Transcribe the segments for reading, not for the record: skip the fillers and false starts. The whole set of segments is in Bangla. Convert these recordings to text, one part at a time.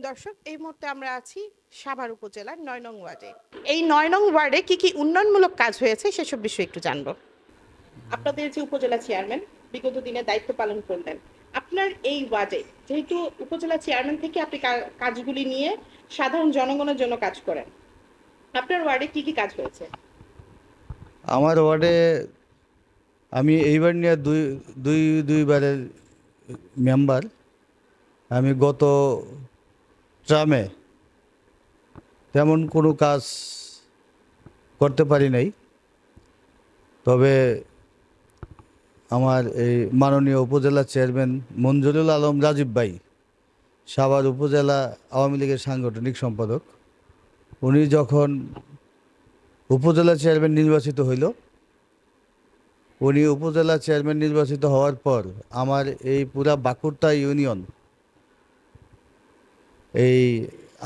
দর্শক, এই মুহূর্তে আমরা আছি সাভার উপজেলার ৯ নং ওয়ার্ডে। এই ৯ নং ওয়ার্ডে কি কি উন্নয়নমূলক কাজ হয়েছে সেসব বিষয়ে একটু জানবো। আপনাদের যে উপজেলা চেয়ারম্যান বিগত দিনে দায়িত্ব পালন করলেন, আপনার এই ওয়ার্ডে যেহেতু উপজেলা চেয়ারম্যান থেকে আপনি কাজগুলি নিয়ে সাধারণ জনগণের জন্য কাজ করেন, আপনার ওয়ার্ডে কি কি কাজ হয়েছে? আমার ওয়ার্ডে আমি এইবার নিয়ে দুইবারের মেম্বার। আমি গত ট্রামে তেমন কোনো কাজ করতে পারি নাই, তবে আমার এই মাননীয় উপজেলা চেয়ারম্যান মঞ্জুরুল আলম রাজীব ভাই, সাভার উপজেলা আওয়ামী লীগের সাংগঠনিক সম্পাদক, উনি যখন উপজেলা চেয়ারম্যান নির্বাচিত হইল, উনি উপজেলা চেয়ারম্যান নির্বাচিত হওয়ার পর আমার এই পুরা বাঁকুড়া ইউনিয়ন, এই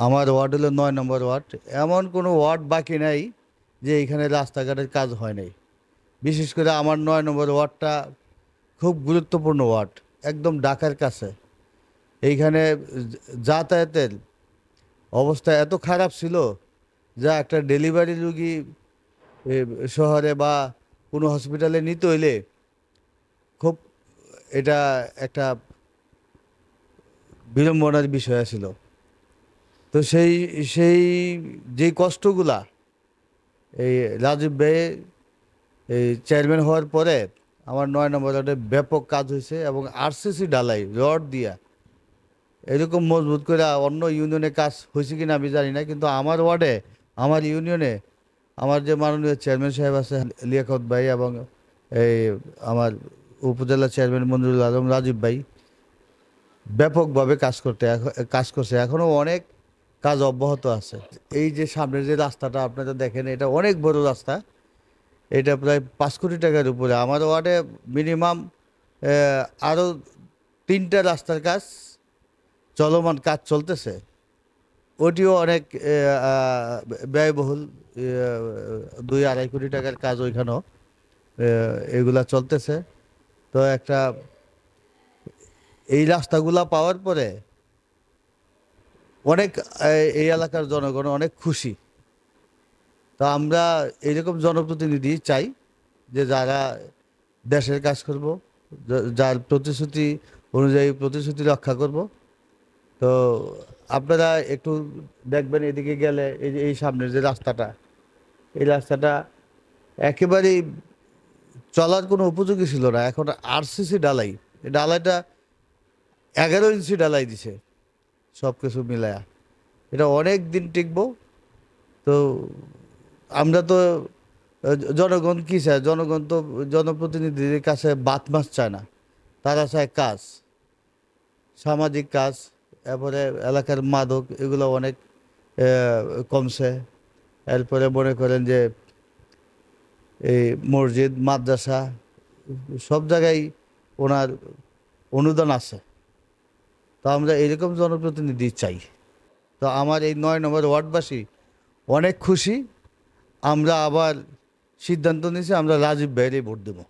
আমার ওয়ার্ড হলো ৯ নম্বর ওয়ার্ড, এমন কোনো ওয়ার্ড বাকি নাই যে এখানে রাস্তাঘাটের কাজ হয় নাই। বিশেষ করে আমার ৯ নম্বর ওয়ার্ডটা খুব গুরুত্বপূর্ণ ওয়ার্ড, একদম ঢাকার কাছে। এইখানে যাতায়াতের অবস্থা এত খারাপ ছিল যা একটা ডেলিভারি রুগী শহরে বা কোনো হসপিটালে নিতে হইলে খুব এটা একটা বিড়ম্বনার বিষয় ছিল। তো সেই সেই যে কষ্টগুলা এই রাজীব ভাই এই চেয়ারম্যান হওয়ার পরে আমার ৯ নম্বর ওয়ার্ডে ব্যাপক কাজ হয়েছে, এবং আরসিসি ঢালাই রড দিয়া এরকম মজবুত করে অন্য ইউনিয়নে কাজ হয়েছে কিনা আমি জানি না, কিন্তু আমার ওয়ার্ডে, আমার ইউনিয়নে, আমার যে মাননীয় চেয়ারম্যান সাহেব আছে লিয়াকত ভাই, এবং এই আমার উপজেলা চেয়ারম্যান মঞ্জুরুল আলম রাজীব ভাই ব্যাপকভাবে কাজ করছে। এখনও অনেক কাজ অব্যাহত আছে। এই যে সামনের যে রাস্তাটা আপনারা দেখেন, এটা অনেক বড় রাস্তা, এটা প্রায় ৫ কোটি টাকার উপরে। আমার ওয়ার্ডে মিনিমাম আরও 3টা রাস্তার কাজ চলমান, কাজ চলতেছে, ওটিও অনেক ব্যয়বহুল, ২-২.৫ কোটি টাকার কাজ ওইখানেও এগুলা চলতেছে। তো একটা এই রাস্তাগুলা পাওয়ার পরে অনেক এই এলাকার জনগণ অনেক খুশি। তো আমরা এরকম জনপ্রতিনিধি চাই যে যারা দেশের কাজ করব, যার প্রতিশ্রুতি অনুযায়ী প্রতিশ্রুতি রক্ষা করব। তো আপনারা একটু দেখবেন, এদিকে গেলে এই যে এই সামনের যে রাস্তাটা, এই রাস্তাটা একেবারেই চলার কোনো উপযোগী ছিল না। এখন আরসিসি ঢালাই, এই ঢালাইটা 11 ইঞ্চি ঢালাই দিছে সব কিছু মিলায়া, এটা অনেক দিন টিকবো। তো আমরা তো জনগণ কি চায়, জনগণ তো জনপ্রতিনিধিদের কাছে বাত মাছ চায় না, তারা চায় কাজ, সামাজিক কাজ। এরপরে এলাকার মাদক এগুলো অনেক কমছে। এরপরে মনে করেন যে এই মসজিদ মাদ্রাসা সব জায়গায় ওনার অনুদান আছে। তো আমরা এরকম জনপ্রতিনিধি চাই। তো আমার এই ৯ নম্বর ওয়ার্ডবাসী অনেক খুশি। আমরা আবার সিদ্ধান্ত নিয়েছি আমরা রাজীব ভাইয়েরই ভোট দেবো।